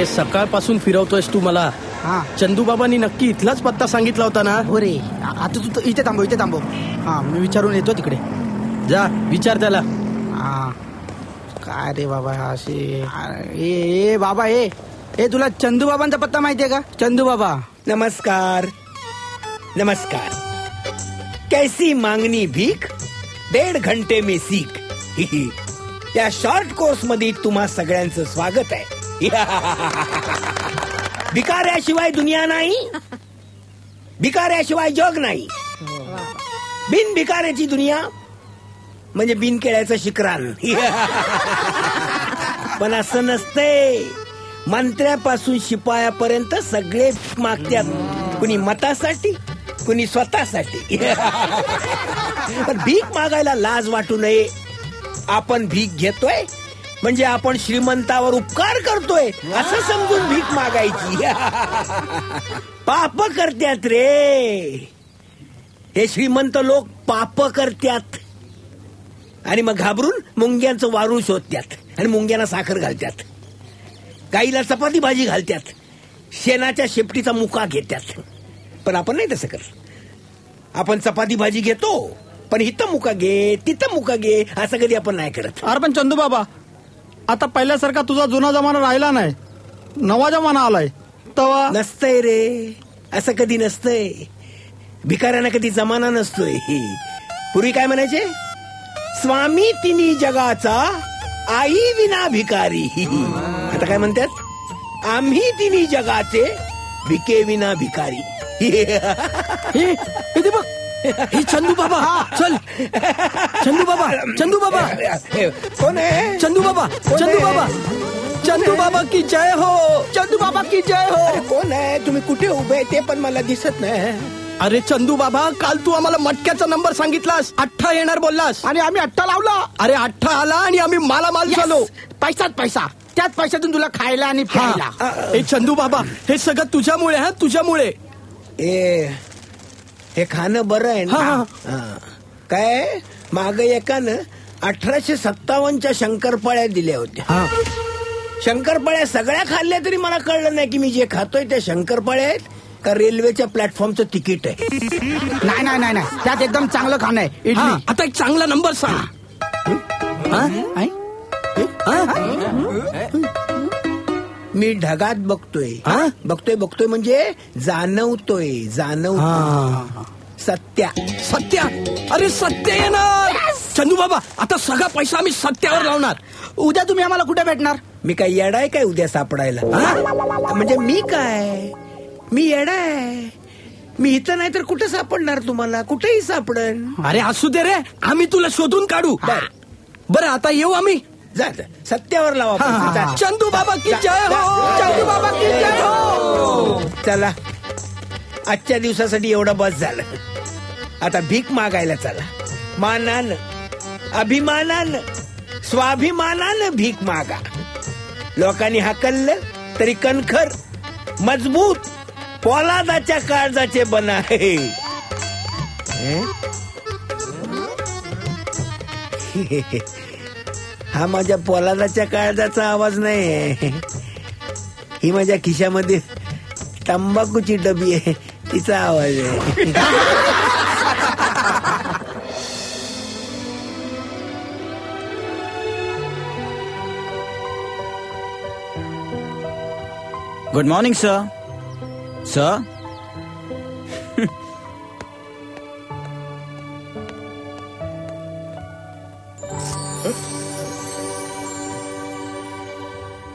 अरे सकाळपासून फिरवतोयस तू मला. चंदू बाबांनी नक्की इथलाच पत्ता सांगितला होता ना? हो रे, आता तू इथे थांबव. हा, मी विचारून येतो तिकडे. जा विचार त्याला. हा, काय रे बाबा असे. ए बाबा, ए तुला चंदू बाबांचा पत्ता माहितीये का? चंदू बाबा. नमस्कार. कैसी मांगनी भीक 1.5 घंटे में सीख. या शॉर्ट कोर्स मध्ये तुम्हा सगळ्यांचं स्वागत आहे. भिकाऱ्याशिवाय दुनिया नाही, भिकाऱ्याशिवाय जग नाही. बिन भिकाऱ्याची दुनिया म्हणजे बिन केळ्याचं शिकरान. पण असं नसते. मंत्र्यापासून शिपायापर्यंत सगळे मागतात. कुणी मतासाठी, कुणी स्वतःसाठी. पण भीक मागायला लाज वाटू नये. आपण भीक घेतोय म्हणजे आपण श्रीमंतावर उपकार करतोय असं समजून भीक मागायची. पाप करत्यात रे हे श्रीमंत लोक. पाप करत्यात आणि मग घाबरून मुंग्यांचं वारूळ शोधत्यात आणि मुंग्यांना साखर घालत्यात. गाईला चपाती भाजी घालत्यात. शेणाच्या शेपटीचा मुका घेत्यात. पण आपण नाही तसं करत. आपण चपाती भाजी घेतो पण इथं मुका घे तिथं मुका घे असं कधी आपण नाही करत. अरे पण चंदू बाबा, आता पहिल्यासारखा तुझा जुना जमाना राहिला नाही, नवा जमाना आलाय. तवा नसतंय रे, असं कधी नसतंय. भिकाऱ्यांना कधी जमाना नसतोय. पूर्वी काय म्हणायचे? स्वामी तिन्ही जगाचा, आई विना भिकारी. आता काय म्हणतात? आम्ही तिन्ही जगाचे, भिके विना भिकारी. हे बघ, हे चंदू बाबा. चल चंदू बाबा कोण आहे? चंदू बाबा की जय हो. चंदू बाबा की जय हो. कोण आहे? तुम्ही कुठे उभे ते पण मला दिसत नाही. अरे चंदू बाबा, काल तू आम्हाला मटक्याचा नंबर सांगितलास, 8 येणार बोललास आणि आम्ही 8 लावला. अरे 8 आला आणि आम्ही मालामाल झालो. पैसा त्याच पैशातून तुला खायला आणि प्यायला. हे चंदू बाबा, हे सगळं तुझ्यामुळे. तुझ्यामुळे. हे खाणं बरं आहे ना. काय माग एकानं 1857च्या शंकरपाळ्या दिल्या होत्या. शंकरपाळ्या सगळ्या खाल्ल्या तरी मला कळलं नाही की मी जे खातोय त्या शंकरपाळ्या आहेत का रेल्वेच्या प्लॅटफॉर्मचं तिकीट आहे. नाही, त्यात एकदम चांगलं खाणं आहे. इडली. आता एक चांगला नंबर सांग. मी ढगात बघतोय म्हणजे जाणवतोय. सत्या. अरे सत्य येणार. चंदू बाबा, आता सगळा पैसा आम्ही सत्यावर लावणार. उद्या तुम्ही आम्हाला कुठे भेटणार? मी काय येडाय काय उद्या सापडायला? म्हणजे मी येडाय. मी इथं नाही तर कुठे सापडणार तुम्हाला? कुठेही सापडन. अरे असू दे रे, आम्ही तुला शोधून काढू. बरं आता येऊ आम्ही. सत्यावर लावा. चंदू बाबा की जय हो. चंदू बाबा की जय हो. चला, आजच्या दिवसासाठी एवढं बस झालं. आता भीक मागायला चला. मानानं, अभिमानानं, स्वाभिमानानं भीक मागा. लोकांनी हाकललं तरी कणखर, मजबूत, पोलादाच्या काळजाचे बना. हा माझ्या पोलादाच्या काळजाचा आवाज नाही. ही माझ्या खिशामध्ये तंबाखूची डबी आहे, तिचा आवाज आहे. Good morning sir.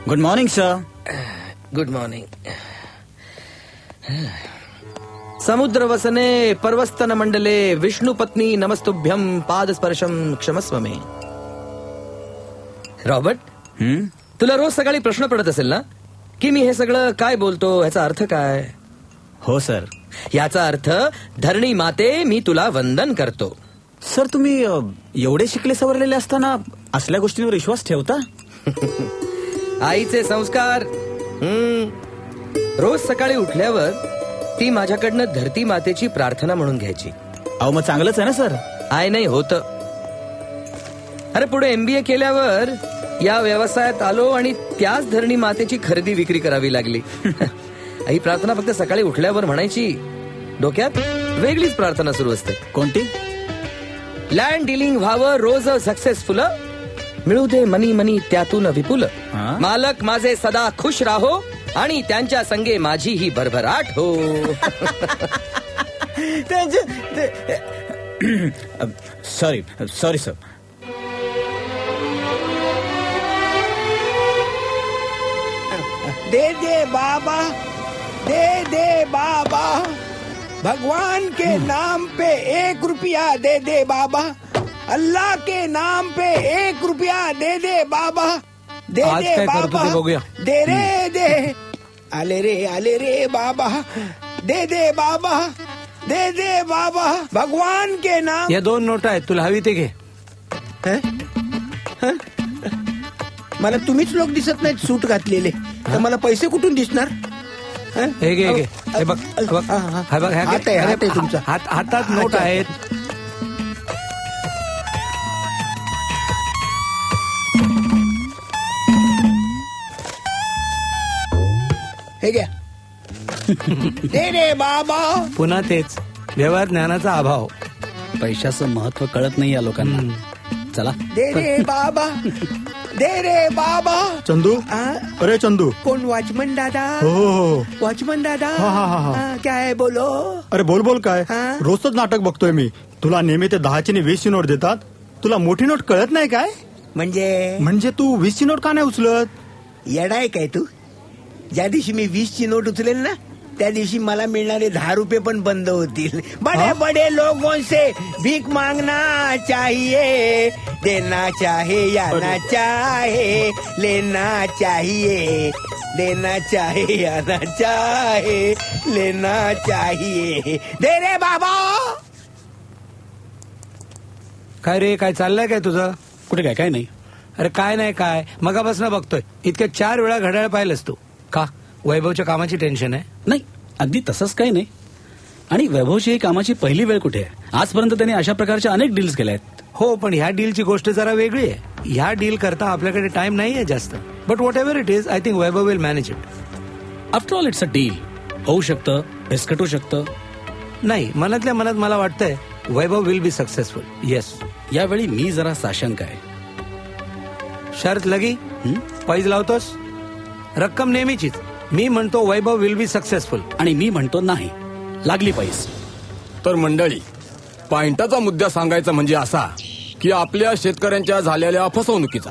Good morning sir. Good morning. समुद्र वसने पर्वस्तन मंडले विष्णु पत्नी नमस्तुभ्यम पादस्पर्शम क्षमस्व मे. रॉबर्ट, तुला रोज सकाळी प्रश्न पडत असेल ना की मी हे सगळं काय बोलतो, ह्याचा अर्थ काय? हो सर. याचा अर्थ धरणी माते मी तुला वंदन करतो. सर, तुम्ही एवढे शिकले सवरलेले असताना असल्या गोष्टींवर विश्वास ठेवता? आईचे संस्कार. रोज सकाळी उठल्यावर ती माझ्याकडनं धरती मातेची प्रार्थना म्हणून घ्यायची. अहो मग चांगलंच आहे ना सर. नाही होत. अरे पुढे MBA केल्यावर या व्यवसायात आलो आणि त्याच धरणी मातेची खरेदी विक्री करावी लागली. ही प्रार्थना फक्त सकाळी उठल्यावर म्हणायची. डोक्यात वेगळीच प्रार्थना सुरू असते. कोणती? लँड डिलिंग व्हावं रोज सक्सेसफुल, मिळू दे मनी मनी त्यातून विपुल, हा? मालक माझे सदा खुश राहो आणि त्यांच्या संगे माझी ही भरभराट हो. Sorry sorry sir. दे दे बाबा, दे दे बाबा, भगवान के नाम पे 1 रुपया दे दे बाबा, अल्लाह के नाम पे 1 रुपया दे दे बाबा, दे आज दे काय करतो बाबा, ते बघूया. दे रे दे, आले रे बाबा, दे दे बाबा, दे दे बाबा, भगवान के नाम. या 2 नोटा आहेत, तुला हवी ते घे. मला तुम्हीच लोक दिसत नाहीत सूट घातलेले, तर मला पैसे कुठून दिसणार? हे घे घे. हे बघ हे बघ हा, हा. हे बघ, हे घे. हात आहे तुमचा. हातात नोट अच्छा. आहेत. हे घ्या. दे रे बाबा. पुन्हा तेच व्यवहार ज्ञानाचा अभाव. पैशाचं महत्व कळत नाही या लोकांना. चला. दे रे बाबा, दे रे बाबा. चंदू, आ, अरे चंदू. कोण वॉचमन दादा? हो. वॉचमन दादा. हा, हा, हा. क्या है बोलो. अरे बोल बोल काय हा? रोजच नाटक बघतोय मी. तुला नेहमी ते 10ची आणि 20ची नोट देतात. तुला मोठी नोट कळत नाही काय? म्हणजे तू 20ची नोट का नाही उचलत? येडाय काय तू? ज्या दिवशी मी 20ची नोट उचलेल ना, त्या दिवशी मला मिळणारे 10 रुपये पण बंद होतील. बडे बडे लोगों से भीख मांगना चाहिए, देना चाहे या ना चाहे, लेना चाहिए, देना चाहे या ना चाहे, लेना चाहिए. दे रे बाबा. काय रे, काय चाललंय काय तुझं? कुठे काय नाही. अरे काय नाही, काय मगापासून बघतोय. इतक्या 4 वेळा घड्याळ पाहिलंस तू का? वैभवच्या कामाची टेन्शन आहे? नाही, अगदी तसंच काही नाही. आणि वैभवची ही कामाची पहिली वेळ कुठे आहे? आजपर्यंत त्यांनी अशा प्रकारच्या अनेक डील्स केल्या आहेत. हो, पण ह्या डीलची गोष्ट जरा वेगळी आहे. ह्या डील करता आपल्याकडे टाइम नाहीये जास्त. But what ever it is, I think Vaibhav will manage it. After all it's a deal. होऊ शकतं, बिस्कटू शकतं. नाही, मनातल्या मनात मला वाटतंय वैभव विल बी सक्सेसफुल. येस. यावेळी मी जरा साशंक आहे. शर्त लगी? पैज लावतोस? रक्कम नेहमीचीच. मी म्हणतो वैभव विल बी सक्सेसफुल. आणि मी म्हणतो नाही, लागली पैस. तर मंडळी, पॉइंटाचा मुद्दा सांगायचा म्हणजे असा की आपल्या शेतकऱ्यांच्या झालेल्या फसवणुकीचा.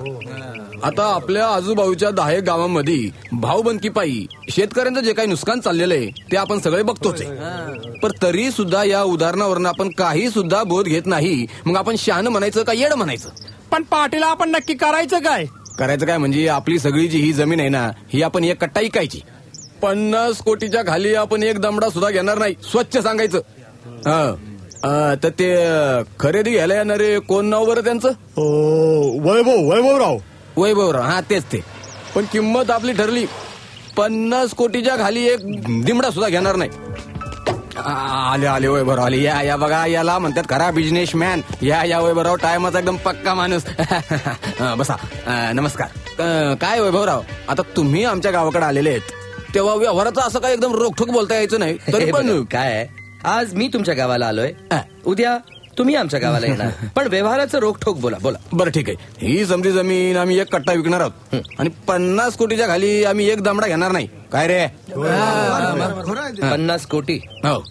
आता आपल्या आजूबाजूच्या 10 गावांमध्ये भाऊबंदकीपायी शेतकऱ्यांचं जे काही नुकसान चाललेलं आहे ते आपण सगळे बघतोच आहे. पण तरी सुद्धा या उदाहरणावरून आपण काही सुद्धा बोध घेत नाही. मग आपण शहाणं म्हणायचं का येड म्हणायचं? पण पाटीला आपण नक्की करायचं काय? करायचं काय म्हणजे आपली सगळी जी ही जमीन आहे ना, ही आपण 1 कट्टा इकायची. 50 कोटीच्या खाली आपण 1 दमडा सुद्धा घेणार नाही. स्वच्छ सांगायचं. तर ते खरेदी घ्यायला येणारे कोण नाव बरं त्यांचं? वैभवराव. वैभवराव, हा तेच ते. पण किंमत आपली ठरली, 50 कोटीच्या खाली 1 दिमडा सुद्धा घेणार नाही. आले वैभवराव आले. या बघा, याला म्हणतात खरा बिझनेसमॅन. या वैभवराव, टायमाचा एकदम पक्का माणूस. बसा. नमस्कार. काय वैभवराव, आता तुम्ही आमच्या गावाकडे आलेले आहेत, तेव्हा व्यवहाराचं असं काय एकदम रोखठोक बोलता यायचं नाही. तरी पण काय, आज मी तुमच्या गावाला आलोय, उद्या तुम्ही आमच्या गावाला येणार, पण व्यवहाराचं रोखठोक बोला. बरं ठीक आहे. ही समजी जमीन आम्ही 1 कट्टा विकणार आहोत आणि 50 कोटीच्या खाली आम्ही 1 दमडा घेणार नाही. काय रे? 50 कोटी? हो.